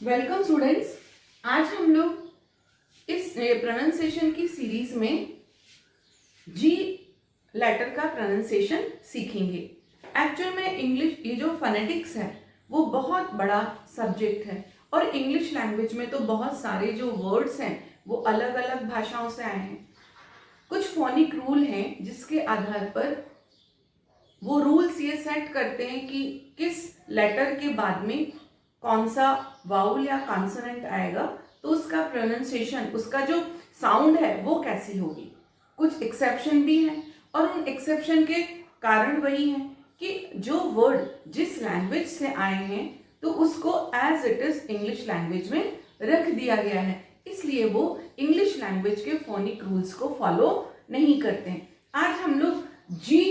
Welcome students. आज हम लोग इस प्रोनाउंसिएशन की सीरीज में जी लेटर का प्रोनाउंसिएशन सीखेंगे। एक्चुअल में इंग्लिश ये जो फोनेटिक्स है वो बहुत बड़ा सब्जेक्ट है और इंग्लिश लैंग्वेज में तो बहुत सारे जो वर्ड्स हैं वो अलग अलग भाषाओं से आए हैं। कुछ फोनिक रूल हैं जिसके आधार पर वो रूल्स ये सेट करते हैं कि किस लेटर के बाद में कौन सा वाउल या कॉन्सोनेंट आएगा, तो उसका प्रोनाउंसिएशन, उसका जो साउंड है वो कैसी होगी। कुछ एक्सेप्शन भी हैं और उन एक्सेप्शन के कारण वही है कि जो वर्ड जिस लैंग्वेज से आए हैं तो उसको as it is English language में रख दिया गया है, इसलिए वो इंग्लिश लैंग्वेज के फोनिक रूल्स को फॉलो नहीं करते हैं। आज हम लोग जी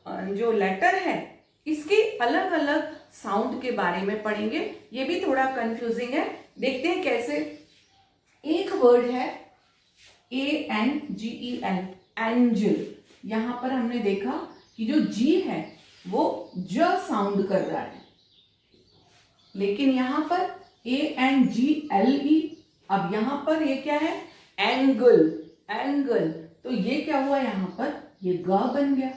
जो लेटर है इसके अलग अलग साउंड के बारे में पढ़ेंगे। ये भी थोड़ा कंफ्यूजिंग है, देखते हैं कैसे। एक वर्ड है ANGEL, एंजल। यहां पर हमने देखा कि जो जी है वो ज साउंड कर रहा है, लेकिन यहां पर ANGLE। अब यहां पर ये क्या है? Angle, angle. तो ये क्या हुआ? यहां पर ये ग बन गया।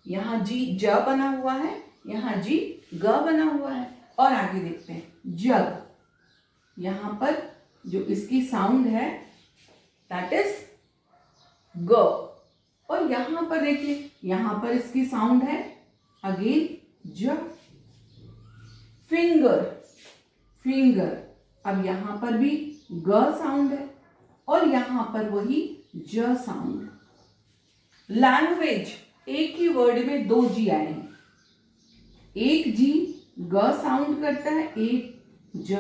यहां जी ज बना हुआ है, यहां जी ग बना हुआ है। और आगे देखते हैं जग। यहां पर जो इसकी साउंड है दैट इज ग। और यहां पर देखिए, यहां पर इसकी साउंड है अगेन ज। Finger, finger. अब यहां पर भी ग साउंड है और यहां पर वही ज साउंड। लैंग्वेज, एक ही वर्ड में दो जी आए हैं। एक जी ग साउंड करता है, एक ज।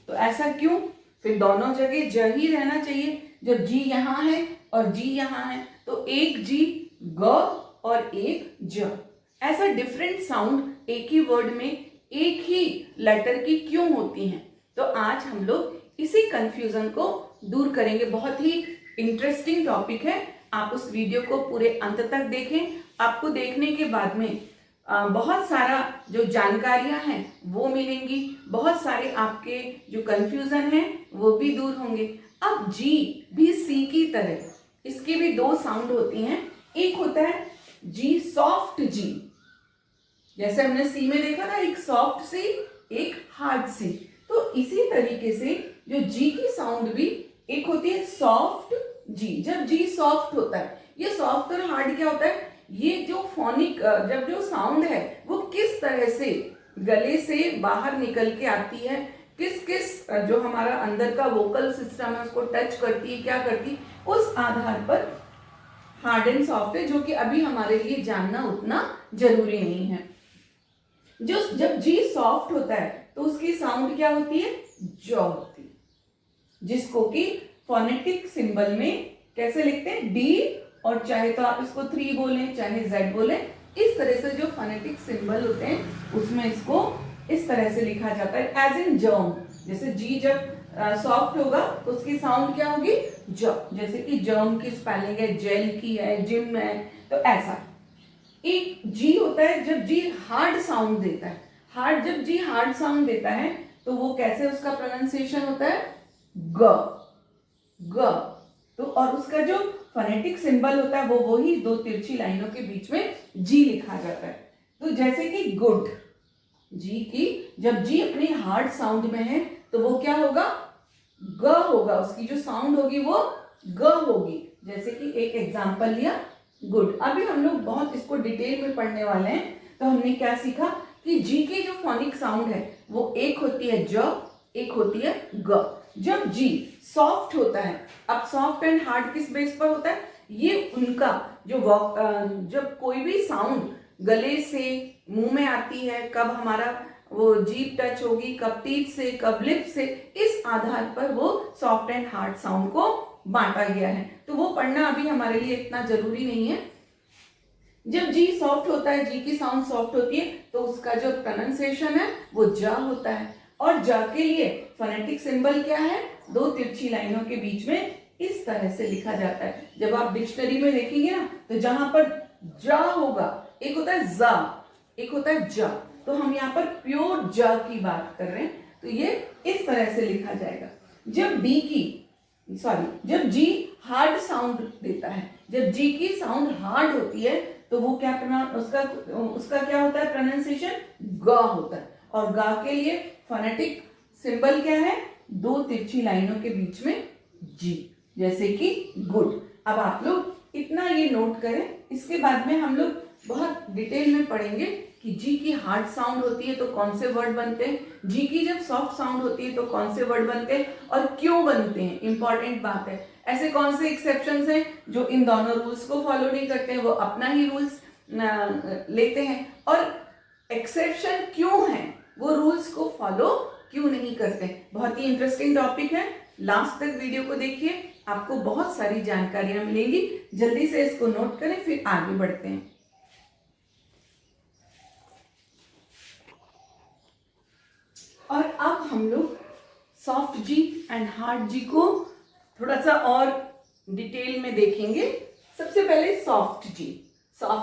तो ऐसा क्यों? फिर दोनों जगह ज ही रहना चाहिए। जब जी यहां है और जी यहां है तो एक जी ग और एक ज। ऐसा डिफरेंट साउंड एक ही वर्ड में एक ही लेटर की क्यों होती हैं? तो आज हम लोग इसी कंफ्यूजन को दूर करेंगे। बहुत ही इंटरेस्टिंग टॉपिक है, आप उस वीडियो को पूरे अंत तक देखें। आपको देखने के बाद में बहुत सारा जो जानकारियां हैं वो मिलेंगी, बहुत सारे आपके जो कंफ्यूजन है वो भी दूर होंगे। अब जी भी सी की तरह इसकी भी दो साउंड होती हैं। एक होता है जी सॉफ्ट जी, जैसे हमने सी में देखा था, एक सॉफ्ट सी एक हार्ड सी। तो इसी तरीके से जो जी की साउंड भी एक होती है सॉफ्ट जी। जब जी सॉफ्ट होता है, ये सॉफ्ट और हार्ड क्या होता है? ये जो फोनिक जब जो साउंड है वो किस तरह से गले से बाहर निकल के आती है, किस किस जो हमारा अंदर का वोकल सिस्टम है उसको टच करती है, क्या करती है, उस आधार पर हार्ड एंड सॉफ्ट है, जो कि अभी हमारे लिए जानना उतना जरूरी नहीं है। जो जब जी सॉफ्ट होता है तो उसकी साउंड क्या होती है? ज होती है, जिसको कि फोनेटिक सिंबल में कैसे लिखते हैं? डी, और चाहे तो आप इसको 3 बोलें चाहे Z बोलें, इस तरह से जो फोनेटिक सिंबल होते हैं उसमें इसको इस तरह से लिखा जाता है एज इन जर्म। जैसे जी जब सॉफ्ट होगा तो उसकी साउंड क्या होगी? ज। जैसे कि जर्म की स्पेलिंग है, जेल की है, जिम है, तो ऐसा। एक जी होता है जब जी हार्ड साउंड देता है। हार्ड, जब जी हार्ड साउंड देता है तो वो कैसे उसका प्रोनाउंसिएशन होता है? ग, ग। तो और उसका जो फोनेटिक सिंबल होता है वो वही दो तिरछी लाइनों के बीच में जी लिखा जाता है। तो जैसे कि गुड, जी की जब जी अपनी हार्ड साउंड में है तो वो क्या होगा? ग होगा, उसकी जो साउंड होगी वो ग होगी। जैसे कि एक एग्जांपल लिया गुड। अभी हम लोग बहुत इसको डिटेल में पढ़ने वाले हैं। तो हमने क्या सीखा कि जी की जो फोनिक साउंड है वो एक होती है ज, एक होती है ग। जब जी सॉफ्ट होता है, अब सॉफ्ट एंड हार्ड किस बेस पर होता है? ये उनका जो जब कोई भी साउंड गले से मुंह में आती है, कब हमारा वो जीभ टच होगी, कब टीथ से, कब लिप से, इस आधार पर वो सॉफ्ट एंड हार्ड साउंड को बांटा गया है। तो वो पढ़ना अभी हमारे लिए इतना जरूरी नहीं है। जब जी सॉफ्ट होता है, जी की साउंड सॉफ्ट होती है, तो उसका जो प्रोनाउंसिएशन है वो जा होता है। और जा के लिए फोनेटिक सिंबल क्या है? दो तिरछी लाइनों के बीच में इस तरह से लिखा जाता है। जब आप डिक्शनरी में देखेंगे ना तो जहां पर जा होगा, एक होता है जा, एक होता है जा। तो हम यहाँ पर प्योर जा की बात कर रहे हैं। तो ये इस तरह से लिखा जाएगा। जब जी हार्ड साउंड देता है, जब जी की साउंड हार्ड होती है तो वो क्या उसका क्या होता है प्रोनाउंसिएशन, ग होता है। और गा के लिए फोनेटिक सिंबल क्या है, 2 तिरछी लाइनों के बीच में जी, जैसे कि गुड। अब आप लोग इतना ये नोट करें, इसके बाद में हम लोग बहुत डिटेल में पढ़ेंगे कि जी की हार्ड साउंड होती है तो कौन से वर्ड बनते हैं, जी की जब सॉफ्ट साउंड होती है तो कौन से वर्ड बनते हैं और क्यों बनते हैं, इंपॉर्टेंट बात है। ऐसे कौन से एक्सेप्शंस हैं जो इन दोनों रूल्स को फॉलो नहीं करते हैं, वो अपना ही रूल्स लेते हैं, और एक्सेप्शन क्यों है, वो रूल्स को फॉलो क्यों नहीं करते। बहुत ही इंटरेस्टिंग टॉपिक है, लास्ट तक वीडियो को देखिए, आपको बहुत सारी जानकारियां मिलेंगी। जल्दी से इसको नोट करें, फिर आगे बढ़ते हैं। और अब हम लोग सॉफ्ट जी एंड हार्ड जी को थोड़ा सा और डिटेल में देखेंगे। सबसे पहले सॉफ्ट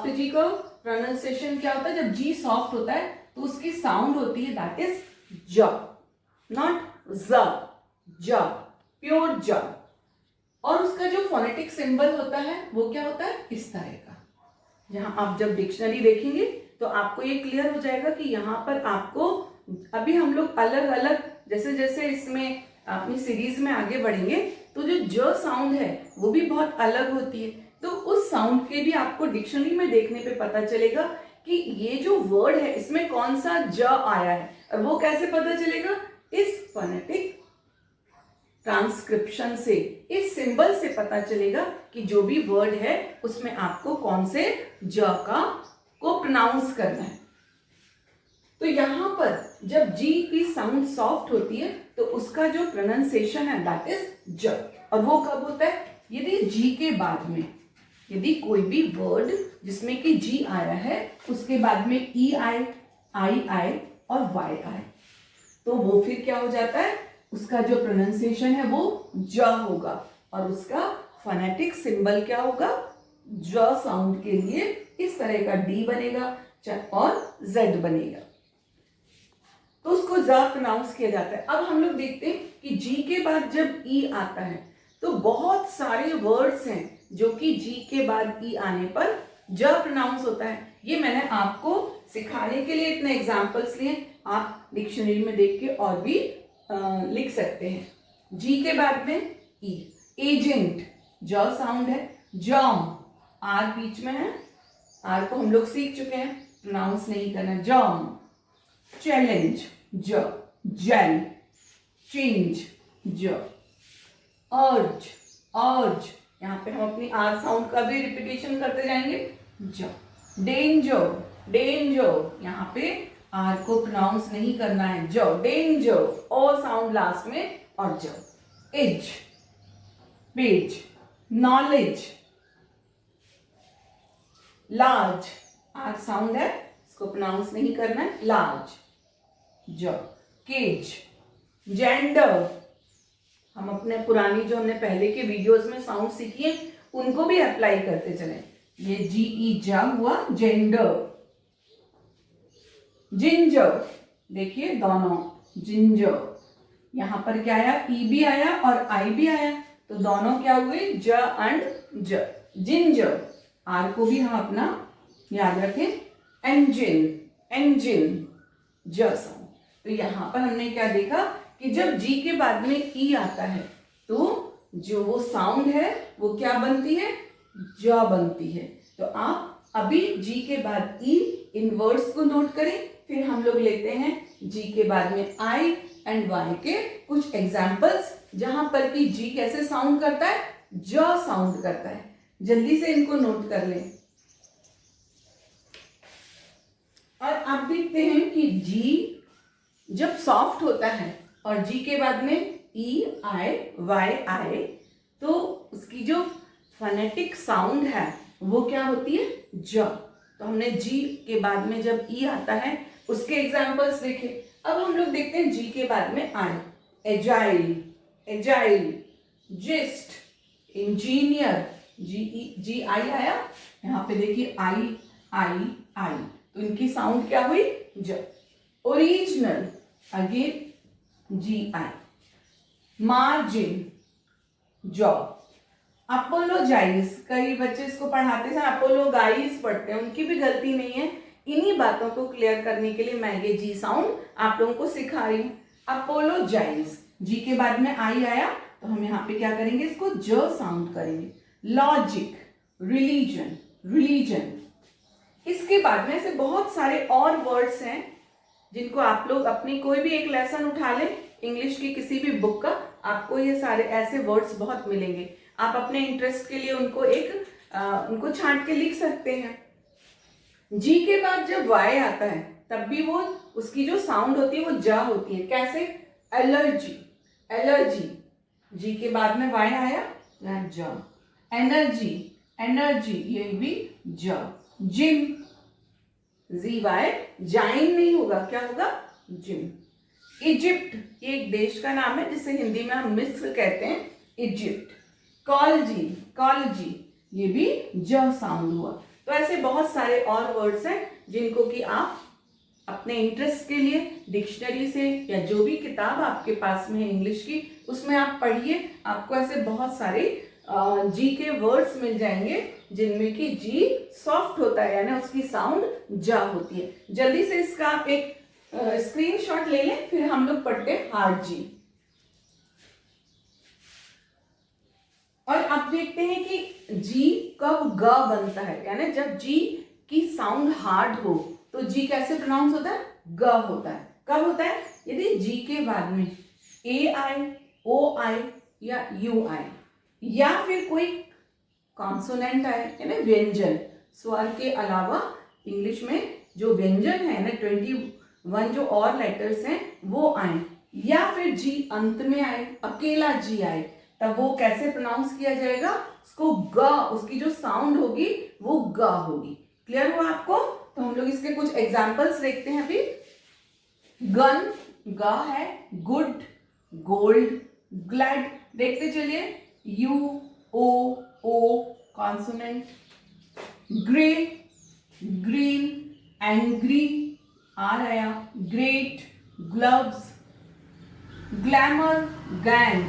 जी का प्रोनाउंसिएशन क्या होता है, जब जी सॉफ्ट होता है तो उसकी साउंड होती है दैट इज ज, नॉट ज, ज, प्योर ज। और उसका जो फोनेटिक सिंबल होता है वो क्या होता है, इस तरह का। जहां आप जब डिक्शनरी देखेंगे तो आपको ये क्लियर हो जाएगा कि यहाँ पर आपको, अभी हम लोग अलग अलग जैसे जैसे इसमें अपनी सीरीज में आगे बढ़ेंगे तो जो ज साउंड है वो भी बहुत अलग होती है, तो उस साउंड के भी आपको डिक्शनरी में देखने पे पता चलेगा कि ये जो वर्ड है इसमें कौन सा ज आया है। और वो कैसे पता चलेगा, इस फोनेटिक ट्रांसक्रिप्शन से, इस सिंबल से पता चलेगा कि जो भी वर्ड है उसमें आपको कौन से ज को प्रोनाउंस करना है। तो यहां पर जब जी की साउंड सॉफ्ट होती है तो उसका जो प्रोनाउंसिएशन है दैट इज ज। और वो कब होता है, यदि जी के बाद में, यदि कोई भी वर्ड जिसमें कि जी आया है उसके बाद में ई आए, आई आए और वाई आए, तो वो फिर क्या हो जाता है, उसका जो प्रोनाउंसिएशन है वो ज होगा और उसका फोनेटिक सिंबल क्या होगा, ज साउंड के लिए इस तरह का डी बनेगा और जेड बनेगा, तो उसको ज प्रोनाउंस किया जाता है। अब हम लोग देखते हैं कि जी के बाद जब ई आता है तो बहुत सारे वर्ड्स हैं जो कि जी के बाद ई आने पर ज प्रोनाउंस होता है। ये मैंने आपको सिखाने के लिए इतने एग्जाम्पल्स लिए, आप डिक्शनरी में देख के और भी लिख सकते हैं। जी के बाद में ई, एजेंट ज साउंड है, जॉम आर बीच में है, आर को हम लोग सीख चुके हैं, प्रोनाउंस नहीं करना, जॉम। चैलेंज ज, जेल, चेंज ज, अर्ज, अर्ज यहाँ पे हम अपनी आर साउंड का भी रिपीटेशन करते जाएंगे, ज। डेंजर, डेंजर यहाँ पे आर को प्रोनाउंस नहीं करना है, ज, डेंजर, ओ साउंड लास्ट में और ज। Age, page, knowledge, large are sound है, इसको प्रोनाउंस नहीं करना है, लार्ज ज। केज, जेंडर, हम अपने पुरानी जो हमने पहले के वीडियोस में साउंड सीखी है उनको भी अप्लाई करते चले, ये जी ई जा हुआ, जेंडर। जिंजर, देखिए दोनों, जिंजर यहां पर क्या आया, ई भी आया और आई भी आया, तो दोनों क्या हुए, ज एंड ज, जिंजर। आर को भी हम अपना याद रखें, इंजन, इंजन ज साउंड। तो यहां पर हमने क्या देखा कि जब जी के बाद में ई आता है तो जो वो साउंड है वो क्या बनती है, ज बनती है। तो आप अभी जी के बाद ई, इन वर्ड्स को नोट करें, फिर हम लोग लेते हैं जी के बाद में आई एंड वाई के कुछ एग्जाम्पल्स जहां पर कि जी कैसे साउंड करता है, ज साउंड करता है। जल्दी से इनको नोट कर लें। और आप देखते हैं कि जी जब सॉफ्ट होता है और जी के बाद में ई आए, वाई आए, तो उसकी जो फोनेटिक साउंड है वो क्या होती है, ज। तो हमने जी के बाद में जब ई आता है उसके एग्जाम्पल्स देखे। अब हम लोग देखते हैं जी के बाद में आई, एजाइल, एजाइल, जिस्ट, इंजीनियर, जी आई आया, यहाँ पे देखिए आई आई आई, तो इनकी साउंड क्या हुई, ज। Original, again GI. Margin, jaw. Apologize, कई बच्चे इसको पढ़ाते हैं अपोलोगाइज पढ़ते हैं, उनकी भी गलती नहीं है. इन्हीं बातों को क्लियर करने के लिए मैं ये जी साउंड आप लोगों को सिखा रही हूं. अपोलोजाइज, जी के बाद में आई आया तो हम यहाँ पे क्या करेंगे, इसको ज साउंड करेंगे. Logic, religion, religion. इसके बाद में ऐसे बहुत सारे और वर्ड्स हैं जिनको आप लोग अपनी कोई भी एक लेसन उठा लें इंग्लिश की किसी भी बुक का, आपको ये सारे ऐसे वर्ड्स बहुत मिलेंगे. आप अपने इंटरेस्ट के लिए उनको उनको छांट के लिख सकते हैं. जी के बाद जब वाई आता है तब भी वो उसकी जो साउंड होती है वो जा होती है. कैसे? Allergy, allergy. जी के बाद में वाई आया जा. एनर्जी, एनर्जी, ये भी जा. जिम, जी वाई, जाइन नहीं होगा, क्या होगा? जिम. इजिप्ट, ये एक देश का नाम है जिसे हिंदी में हम मिस्र कहते हैं, इजिप्ट. कॉलजी, कॉलजी, ये भी ज साउंड हुआ. तो ऐसे बहुत सारे और वर्ड्स हैं जिनको कि आप अपने इंटरेस्ट के लिए डिक्शनरी से या जो भी किताब आपके पास में है इंग्लिश की उसमें आप पढ़िए. आपको ऐसे बहुत सारे जी के वर्ड्स मिल जाएंगे जिनमें कि जी सॉफ्ट होता है यानी उसकी साउंड जा होती है. जल्दी से इसका आप एक स्क्रीनशॉट ले लें, फिर हम लोग पढ़ते हैं हार्ड जी. और अब देखते हैं कि जी कब ग बनता है, यानी जब जी की साउंड हार्ड हो तो जी कैसे प्रोनाउंस होता है? ग होता है. कब होता है? यदि जी के बाद में ए आई, ओ आई या यू आई या फिर कोई कॉन्सोनेंट आए यानी व्यंजन. स्वर के अलावा इंग्लिश में जो व्यंजन है ना 21 जो और लेटर्स हैं वो आए, या फिर जी अंत में आए, अकेला जी आए, तब वो कैसे प्रोनाउंस किया जाएगा? उसको ग, उसकी जो साउंड होगी वो ग होगी. क्लियर हुआ आपको? तो हम लोग इसके कुछ एग्जांपल्स देखते हैं अभी. गन, ग है. Good, gold, glad. देखते चलिए. U, O consonant. Grey, green, angry, R आया. Great, gloves, glamour, gang.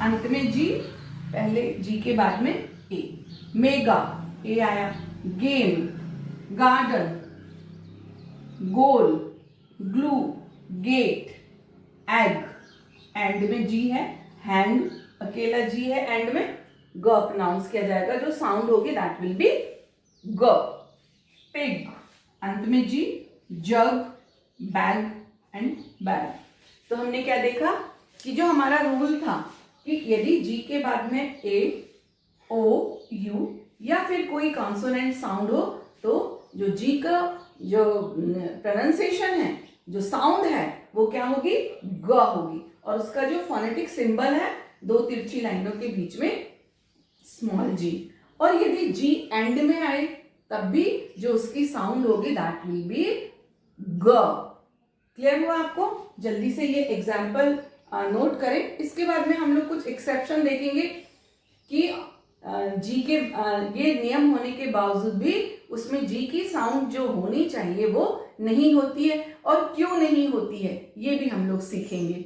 अंत में जी, पहले जी के बाद में ए. मेगा, ए आया. Game, garden, goal, glue, gate, egg. End में जी है. हैंड, अकेला जी है, एंड में ग प्रोनाउंस किया जाएगा, जो साउंड होगी दैट विल बी ग. पिग, अंत में जी. जग, बैग एंड बैग. तो हमने क्या देखा कि जो हमारा रूल था कि यदि जी के बाद में ए, ओ, यू या फिर कोई कॉन्सोनेंट साउंड हो तो जो जी का जो प्रोनाउंसिएशन है, जो साउंड है वो क्या होगी? ग होगी. और उसका जो फोनेटिक सिंबल है दो तिरछी लाइनों के बीच में स्मॉल जी. और यदि जी एंड में आए तब भी जो उसकी साउंड होगी दैट विल बी ग. क्लियर हुआ आपको? जल्दी से ये एग्जाम्पल नोट करें. इसके बाद में हम लोग कुछ एक्सेप्शन देखेंगे कि जी के ये नियम होने के बावजूद भी उसमें जी की साउंड जो होनी चाहिए वो नहीं होती है, और क्यों नहीं होती है ये भी हम लोग सीखेंगे.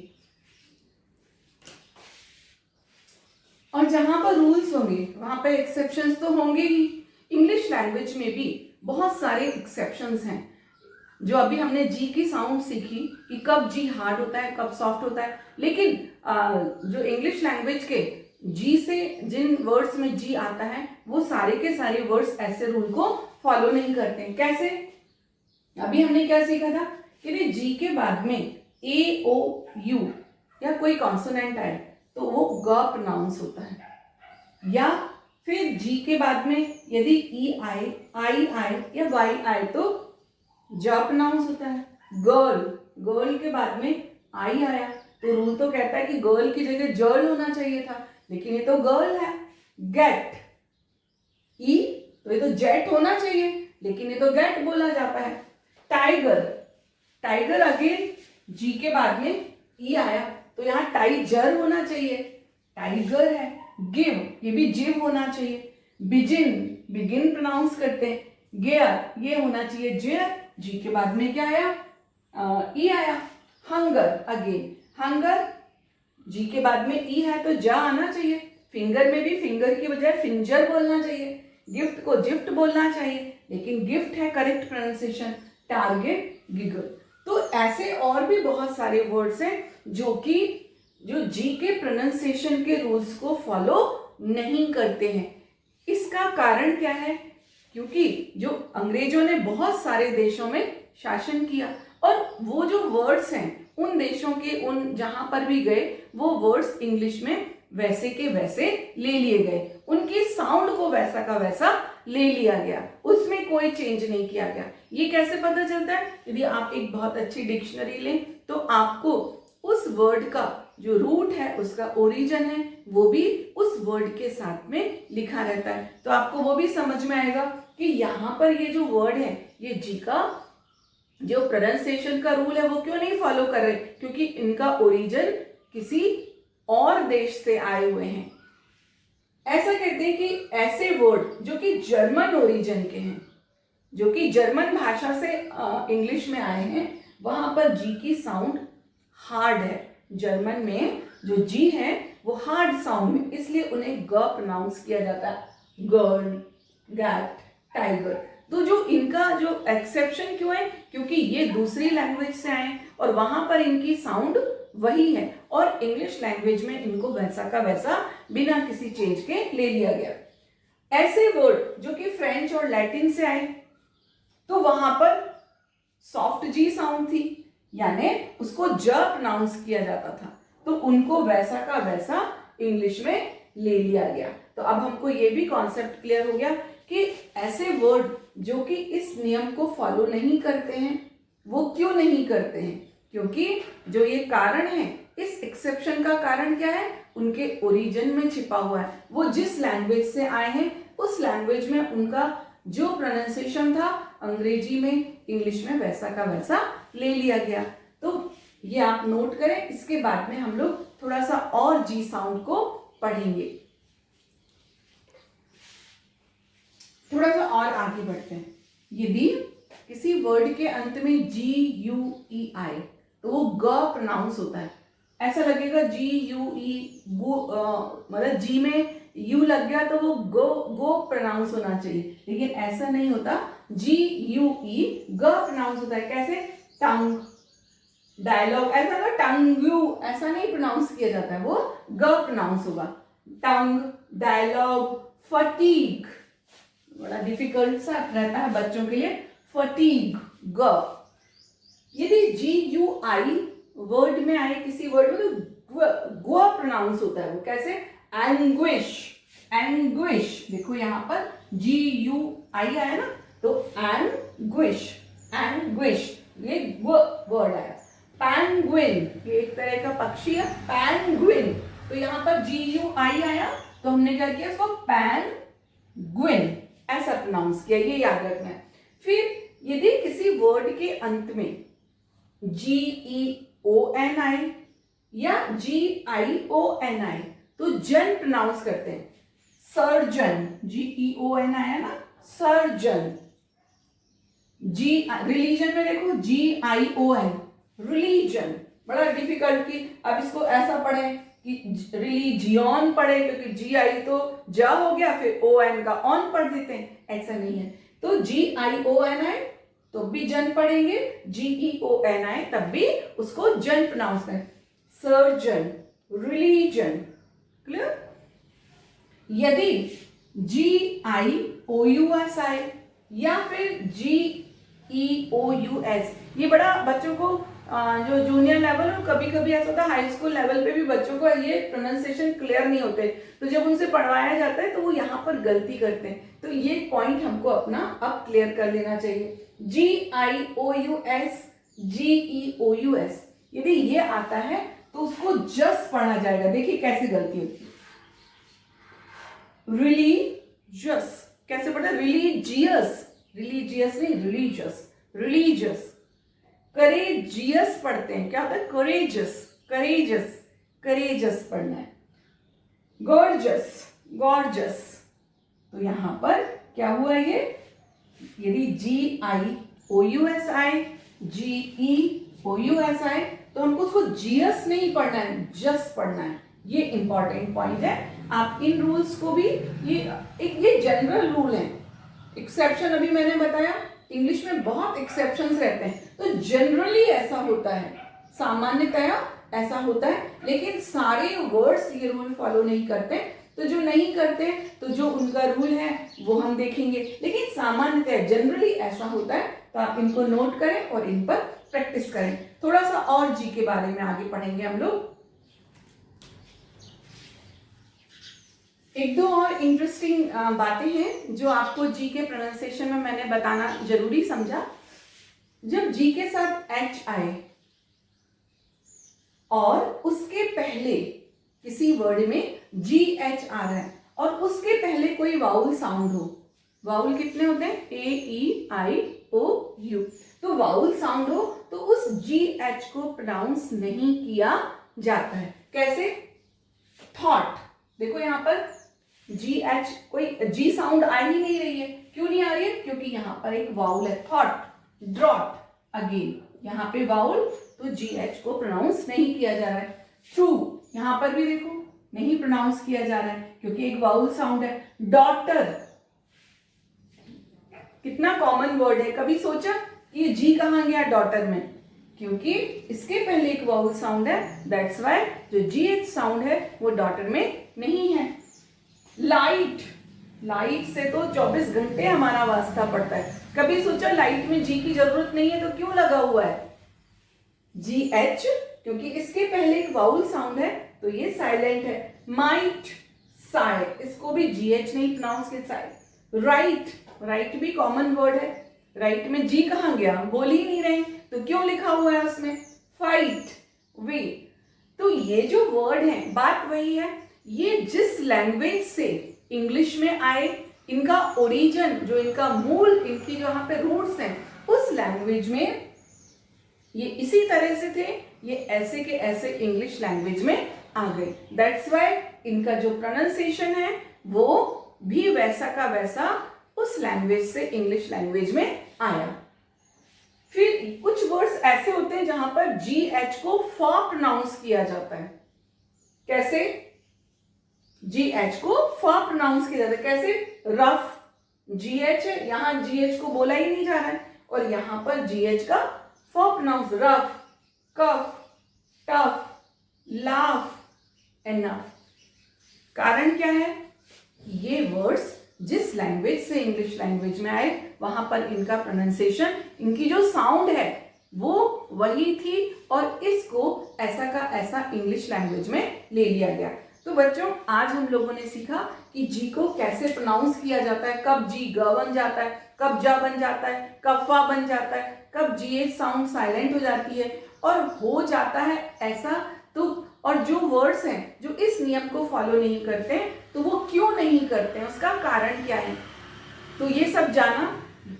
और जहां पर रूल्स होंगे वहां पर एक्सेप्शंस तो होंगे ही. इंग्लिश लैंग्वेज में भी बहुत सारे एक्सेप्शंस हैं. जो अभी हमने जी की साउंड सीखी कि कब जी हार्ड होता है, कब सॉफ्ट होता है, लेकिन जो इंग्लिश लैंग्वेज के जी से जिन वर्ड्स में जी आता है वो सारे के सारे वर्ड्स ऐसे रूल को फॉलो नहीं करते हैं. कैसे? अभी हमने क्या सीखा था कि जी के बाद में ए, ओ, यू या कोई कॉन्सोनेंट आए तो वो ग प्रोनाउंस होता है, या फिर जी के बाद में यदि ई आए, आई आए या वाई आए तो जा प्रोनाउंस होता है. गर्ल, गर्ल के बाद में आई आया तो रूल तो कहता है कि गर्ल की जगह जर्ल होना चाहिए था, लेकिन ये तो गर्ल है. गेट, ई तो ये तो जेट होना चाहिए, लेकिन ये तो गेट बोला जाता है. टाइगर, टाइगर अगेन जी के बाद में ई आया तो यहाँ टाइजर होना चाहिए, टाइगर है. गिव, ये भी जिव होना चाहिए. बिजिन, बिगिन प्रोनाउंस करते हैं. गियर, ये होना चाहिए जेयर. जी के बाद में क्या आया? ई आया. हंगर, अगेन हंगर, जी के बाद में ई है तो जा आना चाहिए। फिंगर में भी फिंगर की बजाय फिंजर बोलना चाहिए। गिफ्ट को जिफ्ट बोलना चाहिए, लेकिन गिफ्ट है करेक्ट प्रोनाउंसिएशन। Target, giggle. तो ऐसे और भी बहुत सारे वर्ड्स हैं जो जी के प्रोनाउंसिएशन के रूल्स को फॉलो नहीं करते हैं। इसका कारण क्या है? क्योंकि जो अंग्रेजों ने बहुत सारे देशों में शासन किया और वो जो वर्ड्स हैं उन देशों के उन जहां पर भी गए वो वर्ड्स इंग्लिश में वैसे के वैसे ले लिए गए, उनके साउंड को वैसा का वैसा ले लिया गया, उसमें कोई चेंज नहीं किया गया। ये कैसे पता चलता है? यदि आप एक बहुत अच्छी डिक्शनरी लें तो आपको उस वर्ड का जो रूट है, उसका ओरिजिन है, वो भी उस वर्ड के साथ में लिखा रहता है। तो आपको वो भी समझ में आएगा कि यहाँ पर ये जो वर्ड है, ये जी का जो प्रोनाउंसिएशन का रूल है वो क्यों नहीं फॉलो कर रहे, क्योंकि इनका ओरिजिन किसी और देश से आए हुए हैं। ऐसा कहते हैं कि ऐसे वर्ड जो कि जर्मन ओरिजिन के हैं, जो कि जर्मन भाषा से इंग्लिश में आए हैं, वहां पर जी की साउंड हार्ड है। जर्मन में जो जी है वो हार्ड साउंड में, इसलिए उन्हें ग प्रोनाउंस किया जाता है। Girl, get, tiger. तो जो इनका जो एक्सेप्शन क्यों है? क्योंकि ये दूसरी लैंग्वेज से आए और वहां पर इनकी साउंड वही है और इंग्लिश लैंग्वेज में इनको वैसा का वैसा बिना किसी चेंज के ले लिया गया। ऐसे वर्ड जो कि फ्रेंच और लैटिन से आए तो वहां पर सॉफ्ट जी साउंड थी, यानी उसको ज प्रोनाउंस किया जाता था, तो उनको वैसा का वैसा इंग्लिश में ले लिया गया। तो अब हमको ये भी कॉन्सेप्ट क्लियर हो गया कि ऐसे वर्ड जो कि इस नियम को फॉलो नहीं करते हैं वो क्यों नहीं करते हैं, क्योंकि जो ये कारण है, इस एक्सेप्शन का कारण क्या है? उनके ओरिजिन में छिपा हुआ है। वो जिस लैंग्वेज से आए हैं उस लैंग्वेज में उनका जो प्रोनाउंसिएशन था अंग्रेजी में इंग्लिश में वैसा का वैसा ले लिया गया। तो ये आप नोट करें। इसके बाद में हम लोग थोड़ा सा और जी साउंड को पढ़ेंगे। थोड़ा सा और आगे बढ़ते हैं। यदि किसी वर्ड के अंत में जी यू ई आए तो वो ग प्रोनाउंस होता है। ऐसा लगेगा जी यू ई गो, मतलब जी में यू लग गया तो वो गो प्रोनाउंस होना चाहिए, लेकिन ऐसा नहीं होता। जी यू ई ग प्रोनाउंस होता है। कैसे? टंग, डायलॉग, ऐसा ना टंग यू ऐसा नहीं प्रोनाउंस किया जाता है, वो ग प्रोनाउंस होगा। टंग, डायलॉग, फटीग, बड़ा डिफिकल्ट सा रहता है बच्चों के लिए। फटीग, ग। यदि जी यू आई वर्ड में आए किसी वर्ड में तो गो प्रोनाउंस होता है। वो कैसे? Anguish, anguish. देखो यहाँ पर जी यू आई आया ना, तो एंग्विश, एंग्विश, ये वर्ड आया। पैंगुइन, ये एक तरह का पक्षी है, पैंगुइन। तो यहाँ पर जी यू आई आया तो हमने क्या किया? इसको पैंगुइन ऐसा प्रोनाउंस किया, ये याद रखना है। फिर यदि किसी वर्ड के अंत में जी ई ओ एन आई या जी आई ओ एन आई तो जन प्रोनाउंस करते हैं। सर्जन, जी ई ओ एन आया ना, सर्जन। जी रिलीजन में देखो जी आई ओ एन, रिलीजन। बड़ा डिफिकल्ट कि अब इसको ऐसा पढ़े कि रिलीजियन पढ़े, क्योंकि जी आई तो जा हो गया, फिर ओ एन का ऑन पढ़ देते हैं, ऐसा नहीं है। तो जी आई ओ एन आए तो भी जन पढ़ेंगे, जी ई ओ एन आए तब भी उसको जन प्रोनाउंस करें। Surgeon, religion. क्लियर? यदि जी आई ओ यू एस आए या फिर जी ई ओ यू एस, ये बड़ा बच्चों को जो जूनियर लेवल और कभी कभी ऐसा होता है हाई स्कूल लेवल पे भी बच्चों को ये प्रोनाउंसिएशन क्लियर नहीं होते, तो जब उनसे पढ़वाया जाता है तो वो यहाँ पर गलती करते हैं। तो ये पॉइंट हमको अपना अब क्लियर कर लेना चाहिए। जी आई ओ यू एस, जी ई ओ यू एस, यदि ये आता है तो उसको जस पढ़ा जाएगा। देखिए कैसे गलती होती है। रिलीजियस कैसे पढ़ा? रिलीजियस, रिलीजियस नहीं, रिलीजियस, रिलीजियस। करेजियस पढ़ते हैं, क्या होता है? करेजस, करेजस, करेजस पढ़ना है। Gorgeous, gorgeous. तो यहां पर क्या हुआ? ये यदि जी आई ओ यू एस आए, जी ई ओ यू एस आए तो हमको उसको जीएस नहीं पढ़ना है, जस पढ़ना है। ये इंपॉर्टेंट पॉइंट है। आप इन रूल्स को भी, ये जनरल रूल है। एक्सेप्शन अभी मैंने बताया, इंग्लिश में बहुत एक्सेप्शंस रहते हैं, तो जनरली ऐसा होता है, सामान्यतया ऐसा होता है, लेकिन सारे वर्ड्स ये रूल फॉलो नहीं करते। तो जो नहीं करते तो जो उनका रूल है वो हम देखेंगे, लेकिन सामान्यतः जनरली ऐसा होता है। तो आप इनको नोट करें और इन पर प्रैक्टिस करें। थोड़ा सा और जी के बारे में आगे पढ़ेंगे हम लोग। एक दो और इंटरेस्टिंग बातें हैं जो आपको जी के प्रोनाउंसिएशन में मैंने बताना जरूरी समझा। जब जी के साथ एच आए और उसके पहले किसी वर्ड में जी एच आ रहा है और उसके पहले कोई वाउल साउंड हो, वाउल कितने होते हैं, ए ई आई ओ यू, तो वाउल साउंड हो तो उस जी एच को प्रोनाउंस नहीं किया जाता है। कैसे? थॉट, देखो यहां पर जी एच, कोई जी साउंड आ ही नहीं रही है। क्यों नहीं आ रही है? क्योंकि यहां पर एक वाउल है, थॉट। ड्रॉट, अगेन यहाँ पे वाउल, तो जी एच को प्रोनाउंस नहीं किया जा रहा है। ट्रू, यहां पर भी देखो नहीं प्रोनाउंस किया जा रहा है क्योंकि एक वाउल साउंड है। डॉटर, कितना कॉमन वर्ड है, कभी सोचा कि ये जी कहां गया डॉटर में? क्योंकि इसके पहले एक वाउल साउंड है, दैट्स व्हाई जो जी एच साउंड है वो डॉटर में नहीं है। लाइट, लाइट से तो 24 घंटे हमारा वास्ता पड़ता है। कभी सोचा लाइट में जी की जरूरत नहीं है तो क्यों लगा हुआ है जी एच? क्योंकि इसके पहले एक वाउल साउंड है तो ये साइलेंट है। माइट, साय, इसको भी जी एच नहीं प्रोनाउंस किया, साय। राइट, राइट भी कॉमन वर्ड है, राइट में जी कहां गया, बोल ही नहीं रहे तो क्यों लिखा हुआ है उसमें? फाइट, वे। तो ये जो वर्ड है, बात वही है, ये जिस लैंग्वेज से इंग्लिश में आए, इनका ओरिजिन, जो इनका मूल, इनकी जो यहाँ पे रूट्स हैं, उस लैंग्वेज में ये इसी तरह से थे, ये ऐसे के ऐसे इंग्लिश लैंग्वेज में आ गए। दैट्स व्हाई इनका जो प्रोनाउंसिएशन है वो भी वैसा का वैसा उस लैंग्वेज से इंग्लिश लैंग्वेज में आया। फिर कुछ वर्ड्स ऐसे होते हैं जहां पर जी एच को फ प्रोनाउंस किया जाता है। कैसे? जी एच को फ प्रोनाउंस किया जाता है। कैसे? रफ, जी एच है, यहां जी एच को बोला ही नहीं जा रहा है और यहां पर जी एच का फ प्रोनाउंस। रफ, कफ, टफ, लाफ, एनफ। कारण क्या है? ये वर्ड्स जिस लैंग्वेज से इंग्लिश लैंग्वेज में आए वहां पर इनका प्रोनाउंसिएशन, इनकी जो साउंड है वो वही थी और इसको ऐसा का ऐसा इंग्लिश लैंग्वेज में ले लिया गया। तो बच्चों, आज हम लोगों ने सीखा कि जी को कैसे प्रोनाउंस किया जाता है, कब जी ग बन जाता है, कब जा बन जाता है, कब फा बन जाता है, कब जी एच साउंड साइलेंट हो जाती है और हो जाता है ऐसा। तो और जो वर्ड्स हैं जो इस नियम को फॉलो नहीं करते तो वो क्यों नहीं करते हैं, उसका कारण क्या है, तो ये सब जाना।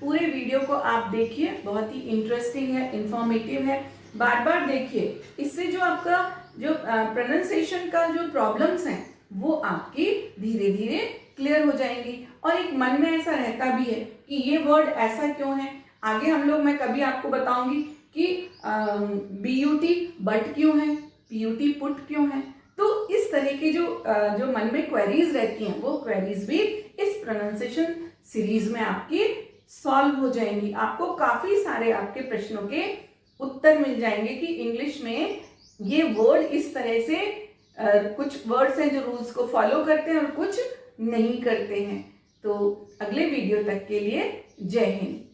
पूरे वीडियो को आप देखिए, बहुत ही इंटरेस्टिंग है, इंफॉर्मेटिव है, बार बार देखिए। इससे जो आपका जो प्रोनाउंसिएशन का जो प्रॉब्लम्स हैं वो आपकी धीरे धीरे क्लियर हो जाएंगी और एक मन में ऐसा रहता भी है कि ये वर्ड ऐसा क्यों है। आगे हम लोग, मैं कभी आपको बताऊंगी कि BUT बट क्यों है, PUT पुट क्यों है। तो इस तरह की जो मन में क्वेरीज रहती हैं वो क्वेरीज भी इस प्रोनाउंसिएशन सीरीज में आपकी सॉल्व हो जाएंगी। आपको काफी सारे आपके प्रश्नों के उत्तर मिल जाएंगे कि इंग्लिश में ये वर्ड इस तरह से कुछ वर्ड्स हैं जो रूल्स को फॉलो करते हैं और कुछ नहीं करते हैं। तो अगले वीडियो तक के लिए जय हिंद।